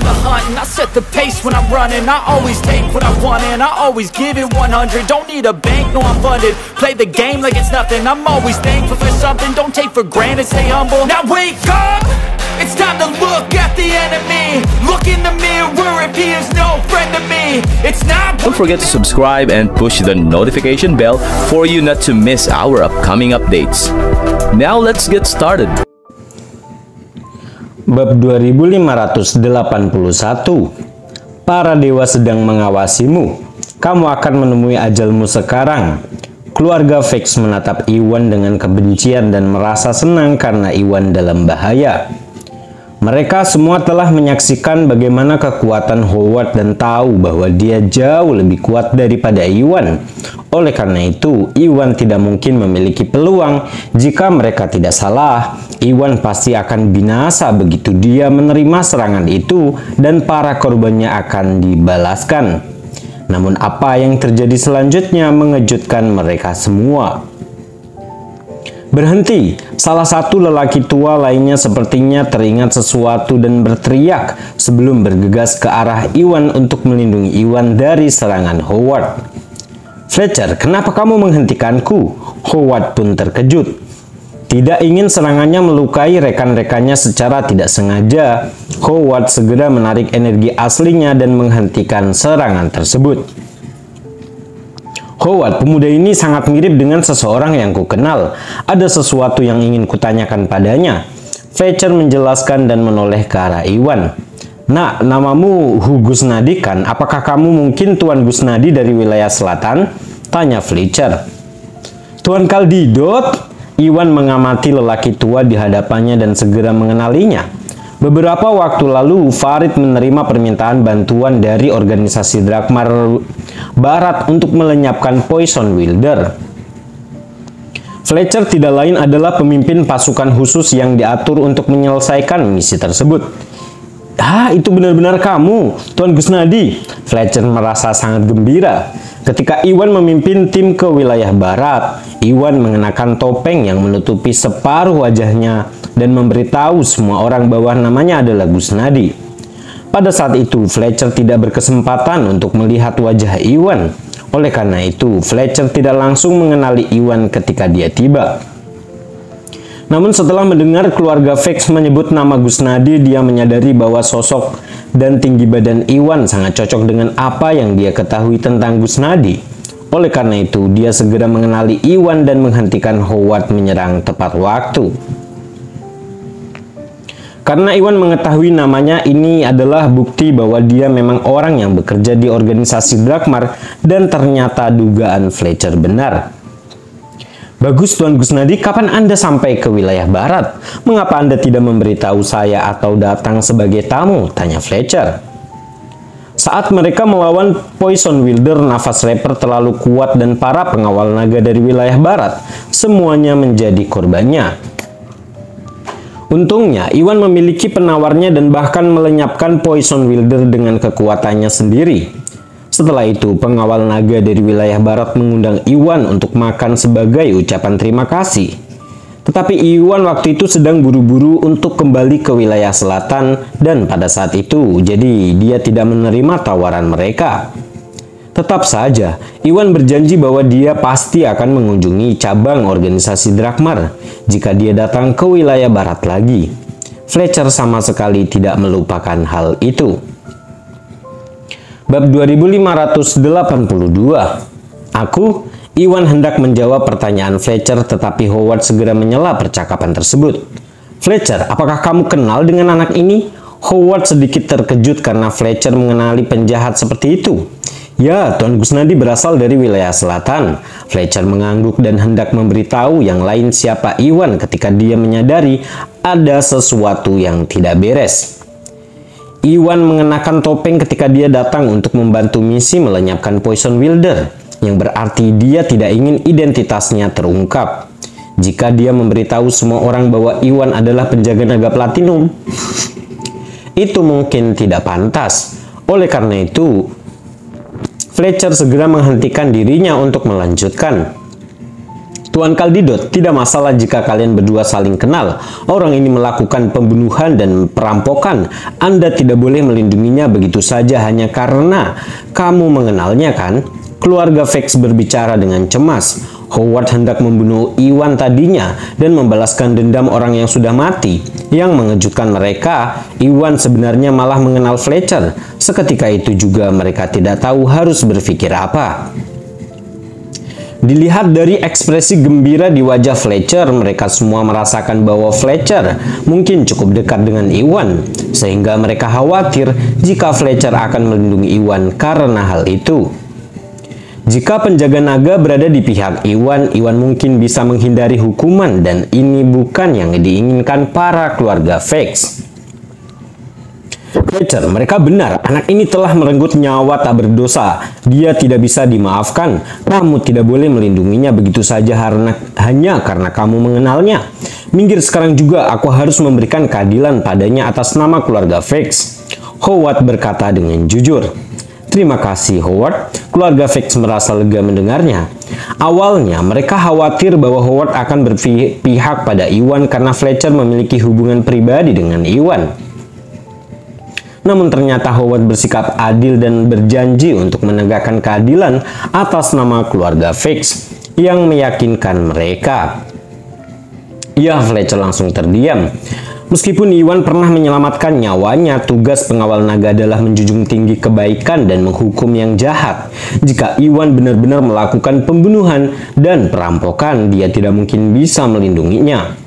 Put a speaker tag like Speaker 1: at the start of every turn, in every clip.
Speaker 1: the hunt and I set the pace when I'm running. I always take what I want and I always give it 100. Don't need a bank, no I'm funded. Play the game like it's nothing. I'm always thankful for something. Don't take for granted, stay humble. Now wake up, it's time to look at the enemy. Look in the mirror if he is no friend to me. It's not.
Speaker 2: Don't forget to subscribe and push the notification bell for you not to miss our upcoming updates. Now let's get started.
Speaker 3: Bab 2581. Para dewa sedang mengawasimu. Kamu akan menemui ajalmu sekarang. Keluarga Vex menatap Iwan dengan kebencian dan merasa senang karena Iwan dalam bahaya. Mereka semua telah menyaksikan bagaimana kekuatan Howard dan tahu bahwa dia jauh lebih kuat daripada Iwan. Oleh karena itu, Iwan tidak mungkin memiliki peluang. Jika mereka tidak salah, Iwan pasti akan binasa begitu dia menerima serangan itu dan para korbannya akan dibalaskan. Namun apa yang terjadi selanjutnya mengejutkan mereka semua. Berhenti, salah satu lelaki tua lainnya sepertinya teringat sesuatu dan berteriak sebelum bergegas ke arah Iwan untuk melindungi Iwan dari serangan Howard. Fletcher, kenapa kamu menghentikanku? Howard pun terkejut. Tidak ingin serangannya melukai rekan-rekannya secara tidak sengaja, Howard segera menarik energi aslinya dan menghentikan serangan tersebut. Howard, pemuda ini sangat mirip dengan seseorang yang kukenal. Ada sesuatu yang ingin kutanyakan padanya. Fletcher menjelaskan dan menoleh ke arah Iwan. Nah, namamu Hu Gusnadi kan? Apakah kamu mungkin Tuan Gusnadi dari wilayah selatan? Tanya Fletcher. Tuan Kaldidot? Iwan mengamati lelaki tua di hadapannya dan segera mengenalinya. Beberapa waktu lalu, Farid menerima permintaan bantuan dari organisasi Drakmar Barat untuk melenyapkan Poison Wilder. Fletcher tidak lain adalah pemimpin pasukan khusus yang diatur untuk menyelesaikan misi tersebut. Ah, itu benar-benar kamu, Tuan Gusnadi. Fletcher merasa sangat gembira. Ketika Iwan memimpin tim ke wilayah barat, Iwan mengenakan topeng yang menutupi separuh wajahnya dan memberitahu semua orang bahwa namanya adalah Gusnadi. Pada saat itu, Fletcher tidak berkesempatan untuk melihat wajah Iwan. Oleh karena itu, Fletcher tidak langsung mengenali Iwan ketika dia tiba. Namun setelah mendengar keluarga Vex menyebut nama Gusnadi, dia menyadari bahwa sosok dan tinggi badan Iwan sangat cocok dengan apa yang dia ketahui tentang Gusnadi. Oleh karena itu, dia segera mengenali Iwan dan menghentikan Howard menyerang tepat waktu. Karena Iwan mengetahui namanya, ini adalah bukti bahwa dia memang orang yang bekerja di organisasi Drakmar dan ternyata dugaan Fletcher benar. Bagus Tuan Gusnadi, kapan Anda sampai ke wilayah barat? Mengapa Anda tidak memberitahu saya atau datang sebagai tamu? Tanya Fletcher. Saat mereka melawan Poison Wilder, nafas Reaper terlalu kuat dan para pengawal naga dari wilayah barat semuanya menjadi korbannya. Untungnya, Iwan memiliki penawarnya dan bahkan melenyapkan Poison Wilder dengan kekuatannya sendiri. Setelah itu, pengawal naga dari wilayah barat mengundang Iwan untuk makan sebagai ucapan terima kasih. Tetapi Iwan waktu itu sedang buru-buru untuk kembali ke wilayah selatan dan pada saat itu, jadi dia tidak menerima tawaran mereka. Tetap saja, Iwan berjanji bahwa dia pasti akan mengunjungi cabang organisasi Drakmar jika dia datang ke wilayah barat lagi. Fletcher sama sekali tidak melupakan hal itu. Bab 2582. Iwan hendak menjawab pertanyaan Fletcher, tetapi Howard segera menyela percakapan tersebut. Fletcher, apakah kamu kenal dengan anak ini? Howard sedikit terkejut karena Fletcher mengenali penjahat seperti itu. Ya, Tuan Gusnadi berasal dari wilayah selatan. Fletcher mengangguk dan hendak memberitahu yang lain siapa Iwan ketika dia menyadari ada sesuatu yang tidak beres. Iwan mengenakan topeng ketika dia datang untuk membantu misi melenyapkan Poison Wilder, yang berarti dia tidak ingin identitasnya terungkap. Jika dia memberitahu semua orang bahwa Iwan adalah penjaga naga platinum, itu mungkin tidak pantas. Oleh karena itu, Fletcher segera menghentikan dirinya untuk melanjutkan. Tuan Kaldidot, tidak masalah jika kalian berdua saling kenal. Orang ini melakukan pembunuhan dan perampokan. Anda tidak boleh melindunginya begitu saja hanya karena kamu mengenalnya, kan? Keluarga Vex berbicara dengan cemas. Howard hendak membunuh Iwan tadinya dan membalaskan dendam orang yang sudah mati. Yang mengejutkan mereka, Iwan sebenarnya malah mengenal Fletcher. Seketika itu juga mereka tidak tahu harus berpikir apa. Dilihat dari ekspresi gembira di wajah Fletcher, mereka semua merasakan bahwa Fletcher mungkin cukup dekat dengan Iwan, sehingga mereka khawatir jika Fletcher akan melindungi Iwan karena hal itu. Jika penjaga naga berada di pihak Iwan, Iwan mungkin bisa menghindari hukuman, dan ini bukan yang diinginkan para keluarga Vex. Fletcher, mereka benar. Anak ini telah merenggut nyawa tak berdosa. Dia tidak bisa dimaafkan. Kamu tidak boleh melindunginya begitu saja hanya karena kamu mengenalnya. Minggir sekarang juga, aku harus memberikan keadilan padanya atas nama keluarga Vex. Howard berkata dengan jujur. Terima kasih, Howard. Keluarga Vex merasa lega mendengarnya. Awalnya, mereka khawatir bahwa Howard akan berpihak pada Iwan karena Fletcher memiliki hubungan pribadi dengan Iwan. Namun ternyata Howard bersikap adil dan berjanji untuk menegakkan keadilan atas nama keluarga Vex yang meyakinkan mereka. Ya, Fletcher langsung terdiam. Meskipun Iwan pernah menyelamatkan nyawanya, tugas pengawal naga adalah menjunjung tinggi kebaikan dan menghukum yang jahat. Jika Iwan benar-benar melakukan pembunuhan dan perampokan, dia tidak mungkin bisa melindunginya.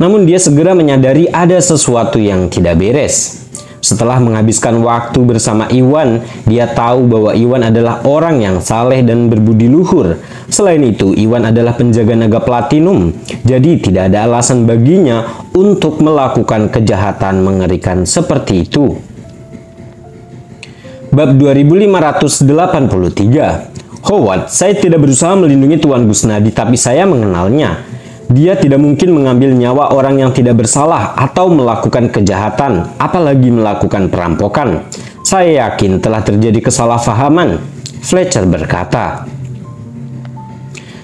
Speaker 3: Namun dia segera menyadari ada sesuatu yang tidak beres. Setelah menghabiskan waktu bersama Iwan, dia tahu bahwa Iwan adalah orang yang saleh dan berbudi luhur. Selain itu, Iwan adalah penjaga naga platinum, jadi tidak ada alasan baginya untuk melakukan kejahatan mengerikan seperti itu. Bab 2583. Howard, saya tidak berusaha melindungi Tuan Gusnadi, tapi saya mengenalnya. Dia tidak mungkin mengambil nyawa orang yang tidak bersalah atau melakukan kejahatan, apalagi melakukan perampokan. Saya yakin telah terjadi kesalahpahaman, Fletcher berkata.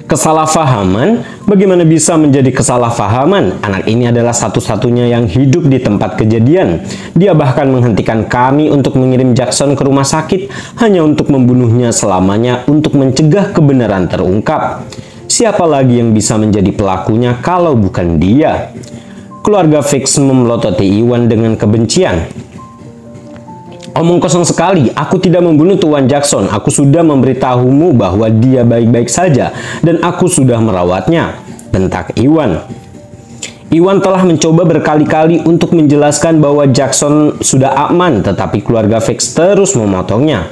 Speaker 3: Kesalahpahaman? Bagaimana bisa menjadi kesalahpahaman? Anak ini adalah satu-satunya yang hidup di tempat kejadian. Dia bahkan menghentikan kami untuk mengirim Jackson ke rumah sakit hanya untuk membunuhnya selamanya untuk mencegah kebenaran terungkap. Siapa lagi yang bisa menjadi pelakunya kalau bukan dia? Keluarga Vex memelototi Iwan dengan kebencian. Omong kosong sekali, aku tidak membunuh Tuan Jackson. Aku sudah memberitahumu bahwa dia baik-baik saja dan aku sudah merawatnya, bentak Iwan. Iwan telah mencoba berkali-kali untuk menjelaskan bahwa Jackson sudah aman, tetapi keluarga Vex terus memotongnya.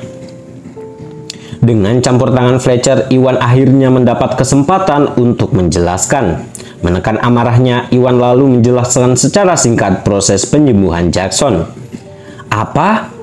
Speaker 3: Dengan campur tangan Fletcher, Iwan akhirnya mendapat kesempatan untuk menjelaskan. Menekan amarahnya, Iwan lalu menjelaskan secara singkat proses penyembuhan Jackson. Apa?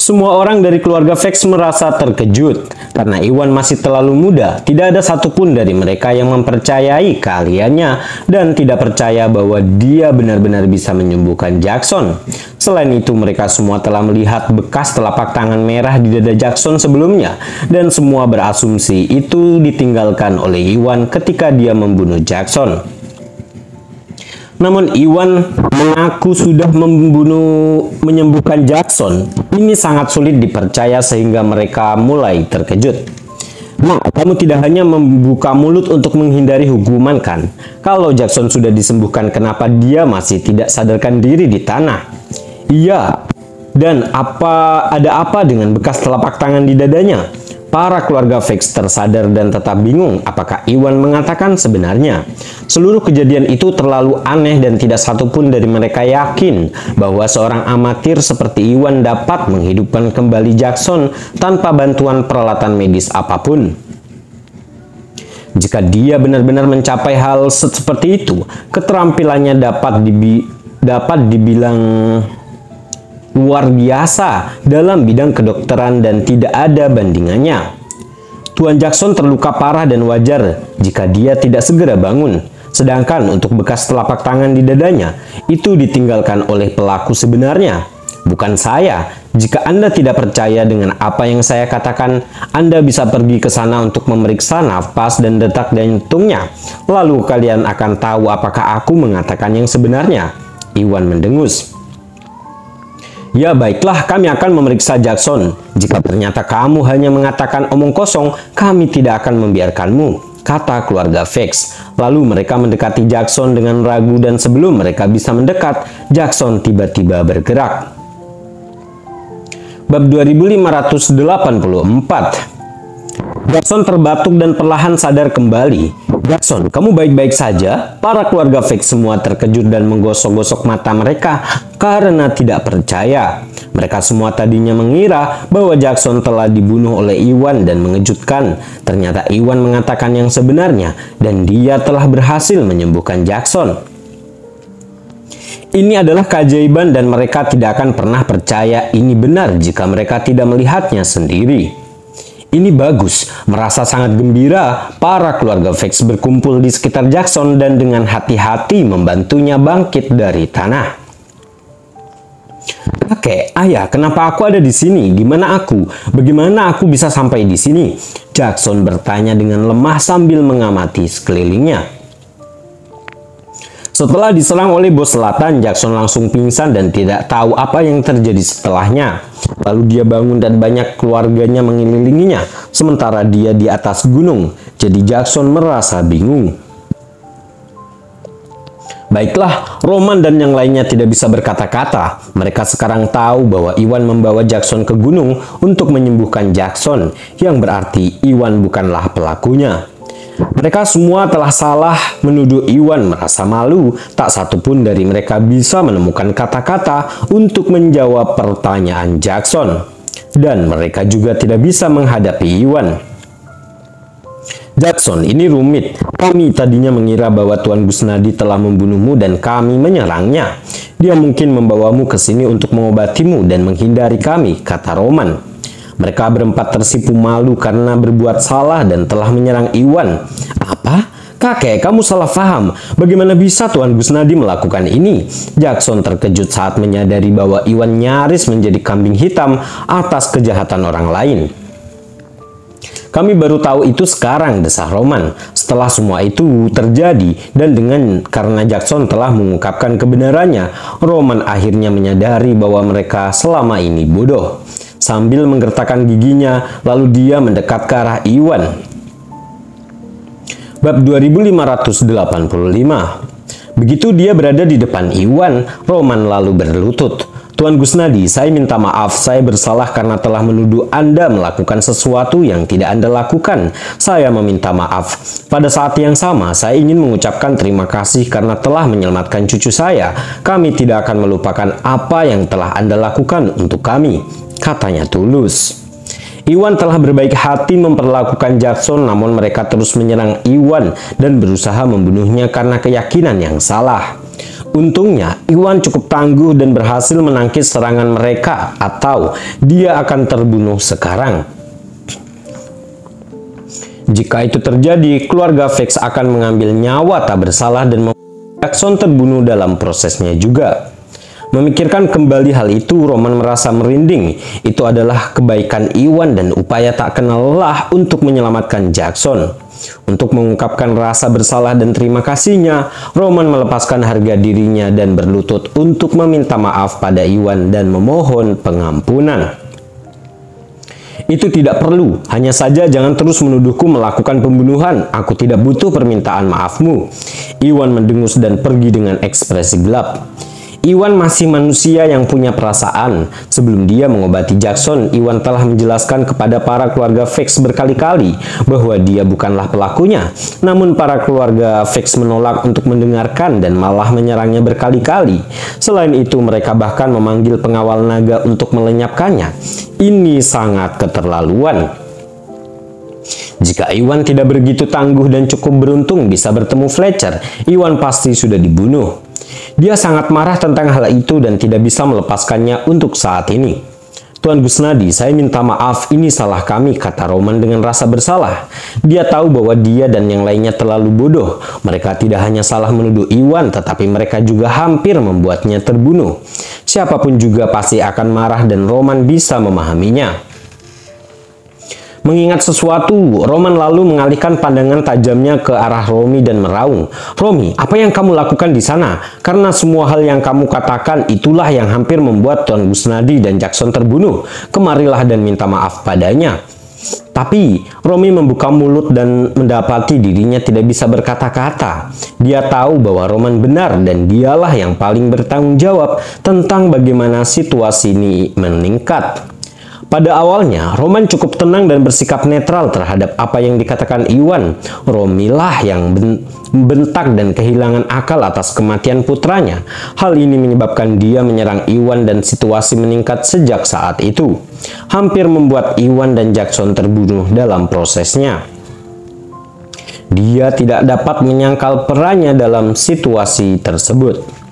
Speaker 3: Semua orang dari keluarga Vex merasa terkejut karena Iwan masih terlalu muda. Tidak ada satupun dari mereka yang mempercayai keahliannya dan tidak percaya bahwa dia benar-benar bisa menyembuhkan Jackson. Selain itu, mereka semua telah melihat bekas telapak tangan merah di dada Jackson sebelumnya dan semua berasumsi itu ditinggalkan oleh Iwan ketika dia membunuh Jackson. Namun Iwan mengaku sudah menyembuhkan Jackson. Ini sangat sulit dipercaya sehingga mereka mulai terkejut. Nah, kamu tidak hanya membuka mulut untuk menghindari hukuman, kan? Kalau Jackson sudah disembuhkan, kenapa dia masih tidak sadarkan diri di tanah? Iya. Dan ada apa dengan bekas telapak tangan di dadanya? Para keluarga Vex tersadar dan tetap bingung apakah Iwan mengatakan sebenarnya. Seluruh kejadian itu terlalu aneh dan tidak satupun dari mereka yakin bahwa seorang amatir seperti Iwan dapat menghidupkan kembali Jackson tanpa bantuan peralatan medis apapun. Jika dia benar-benar mencapai hal seperti itu, keterampilannya dapat dibilang luar biasa dalam bidang kedokteran dan tidak ada bandingannya. Tuan Jackson terluka parah dan wajar jika dia tidak segera bangun. Sedangkan untuk bekas telapak tangan di dadanya, itu ditinggalkan oleh pelaku sebenarnya, bukan saya. Jika Anda tidak percaya dengan apa yang saya katakan, Anda bisa pergi ke sana untuk memeriksa nafas dan detak jantungnya. Lalu kalian akan tahu apakah aku mengatakan yang sebenarnya. Iwan mendengus. Ya baiklah, kami akan memeriksa Jackson. Jika ternyata kamu hanya mengatakan omong kosong, kami tidak akan membiarkanmu, kata keluarga Vex. Lalu mereka mendekati Jackson dengan ragu dan sebelum mereka bisa mendekat, Jackson tiba-tiba bergerak. Bab 2584. Jackson terbatuk dan perlahan sadar kembali. Jackson, kamu baik-baik saja? Para keluarga Vex semua terkejut dan menggosok-gosok mata mereka karena tidak percaya. Mereka semua tadinya mengira bahwa Jackson telah dibunuh oleh Iwan dan mengejutkan. Ternyata Iwan mengatakan yang sebenarnya dan dia telah berhasil menyembuhkan Jackson. Ini adalah keajaiban dan mereka tidak akan pernah percaya ini benar jika mereka tidak melihatnya sendiri. Ini bagus, merasa sangat gembira, para keluarga Vex berkumpul di sekitar Jackson dan dengan hati-hati membantunya bangkit dari tanah. Kakek, ayah, kenapa aku ada di sini? Gimana aku? Bagaimana aku bisa sampai di sini? Jackson bertanya dengan lemah sambil mengamati sekelilingnya. Setelah diserang oleh bos selatan, Jackson langsung pingsan dan tidak tahu apa yang terjadi setelahnya. Lalu dia bangun dan banyak keluarganya mengelilinginya, sementara dia di atas gunung. Jadi Jackson merasa bingung. Baiklah, Roman dan yang lainnya tidak bisa berkata-kata. Mereka sekarang tahu bahwa Iwan membawa Jackson ke gunung untuk menyembuhkan Jackson, yang berarti Iwan bukanlah pelakunya. Mereka semua telah salah menuduh Iwan, merasa malu. Tak satu pun dari mereka bisa menemukan kata-kata untuk menjawab pertanyaan Jackson. Dan mereka juga tidak bisa menghadapi Iwan. Jackson, ini rumit. Kami tadinya mengira bahwa Tuan Gusnadi telah membunuhmu dan kami menyerangnya. Dia mungkin membawamu ke sini untuk mengobatimu dan menghindari kami, kata Roman. Mereka berempat tersipu malu karena berbuat salah dan telah menyerang Iwan. Apa? Kakek, kamu salah paham. Bagaimana bisa Tuan Gusnadi melakukan ini? Jackson terkejut saat menyadari bahwa Iwan nyaris menjadi kambing hitam atas kejahatan orang lain. Kami baru tahu itu sekarang, desah Roman. Setelah semua itu terjadi dan karena Jackson telah mengungkapkan kebenarannya, Roman akhirnya menyadari bahwa mereka selama ini bodoh. Sambil menggertakkan giginya, lalu dia mendekat ke arah Iwan. Bab 2585. Begitu dia berada di depan Iwan, Roman lalu berlutut. Tuan Gusnadi, saya minta maaf, saya bersalah karena telah menuduh Anda melakukan sesuatu yang tidak Anda lakukan. Saya meminta maaf. Pada saat yang sama, saya ingin mengucapkan terima kasih karena telah menyelamatkan cucu saya. Kami tidak akan melupakan apa yang telah Anda lakukan untuk kami, katanya tulus. Iwan telah berbaik hati memperlakukan Jackson, namun mereka terus menyerang Iwan dan berusaha membunuhnya karena keyakinan yang salah. Untungnya, Iwan cukup tangguh dan berhasil menangkis serangan mereka, atau dia akan terbunuh sekarang. Jika itu terjadi, keluarga Vex akan mengambil nyawa tak bersalah dan membuat Jackson terbunuh dalam prosesnya juga. Memikirkan kembali hal itu, Roman merasa merinding. Itu adalah kebaikan Iwan dan upaya tak kenal lelah untuk menyelamatkan Jackson. Untuk mengungkapkan rasa bersalah dan terima kasihnya, Roman melepaskan harga dirinya dan berlutut untuk meminta maaf pada Iwan dan memohon pengampunan. Itu tidak perlu, hanya saja jangan terus menuduhku melakukan pembunuhan. Aku tidak butuh permintaan maafmu. Iwan mendengus dan pergi dengan ekspresi gelap. Iwan masih manusia yang punya perasaan. Sebelum dia mengobati Jackson, Iwan telah menjelaskan kepada para keluarga Vex berkali-kali bahwa dia bukanlah pelakunya. Namun para keluarga Vex menolak untuk mendengarkan dan malah menyerangnya berkali-kali. Selain itu, mereka bahkan memanggil pengawal naga untuk melenyapkannya. Ini sangat keterlaluan. Jika Iwan tidak begitu tangguh dan cukup beruntung bisa bertemu Fletcher, Iwan pasti sudah dibunuh. Dia sangat marah tentang hal itu dan tidak bisa melepaskannya untuk saat ini. Tuan Gusnadi, saya minta maaf, ini salah kami, kata Roman dengan rasa bersalah. Dia tahu bahwa dia dan yang lainnya terlalu bodoh. Mereka tidak hanya salah menuduh Iwan, tetapi mereka juga hampir membuatnya terbunuh. Siapapun juga pasti akan marah dan Roman bisa memahaminya. Mengingat sesuatu, Roman lalu mengalihkan pandangan tajamnya ke arah Romy dan meraung. Romy, apa yang kamu lakukan di sana? Karena semua hal yang kamu katakan itulah yang hampir membuat Tuan Gusnadi dan Jackson terbunuh. Kemarilah dan minta maaf padanya. Tapi Romy membuka mulut dan mendapati dirinya tidak bisa berkata-kata. Dia tahu bahwa Roman benar dan dialah yang paling bertanggung jawab tentang bagaimana situasi ini meningkat. Pada awalnya, Roman cukup tenang dan bersikap netral terhadap apa yang dikatakan Iwan. Romy lah yang bentak dan kehilangan akal atas kematian putranya. Hal ini menyebabkan dia menyerang Iwan dan situasi meningkat sejak saat itu. Hampir membuat Iwan dan Jackson terbunuh dalam prosesnya. Dia tidak dapat menyangkal perannya dalam situasi tersebut.